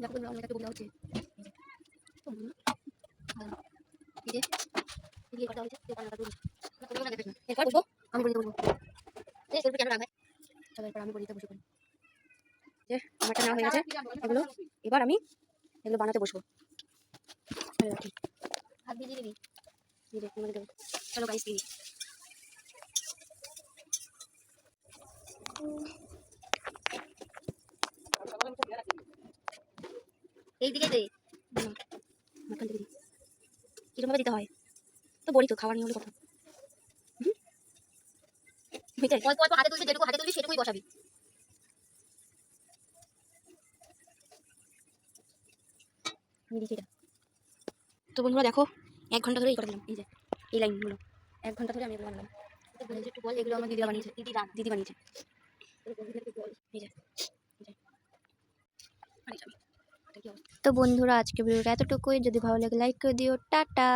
দেখো তোমরা অনেক একটা বলা হচ্ছে এই যে এই কথা হচ্ছে তো কান্নাটা করি তোমরা না দেখো এরপর বসো আমি বলি বলবো এই সেলফি কেন রাখবে তারপর আমি বলিতে বসে পড়ি যে আমারটা নেওয়া হয়ে গেছে এগুলো এবার আমি এগুলো বানাতে বসবো হাত দিয়ে দিবি দিয়ে তোমাকে দেবো চলো গাইস দিবি এই দিকে দে মাখন দিবি কিরকম দিতে হয় তো বলি তো খাবার নিয়ে হলে কথা অল্প অল্প হাতে তুলবি যেটুকু হাতে তুলবি সেটুকুই বসাবি তো বন্ধুরা দেখো 1 ঘন্টা ধরে এই করে দিলাম এই যে এই লাইনগুলো 1 ঘন্টা ধরে আমি এগুলো বানালাম একটু বল এগুলো আমার দিদি বানিয়েছে দিদি বানিয়েছে এই যে তো বন্ধুরা আজকে ভিডিওটা এতটুকুই যদি ভালো লাগে লাইক করে দিও টাটা।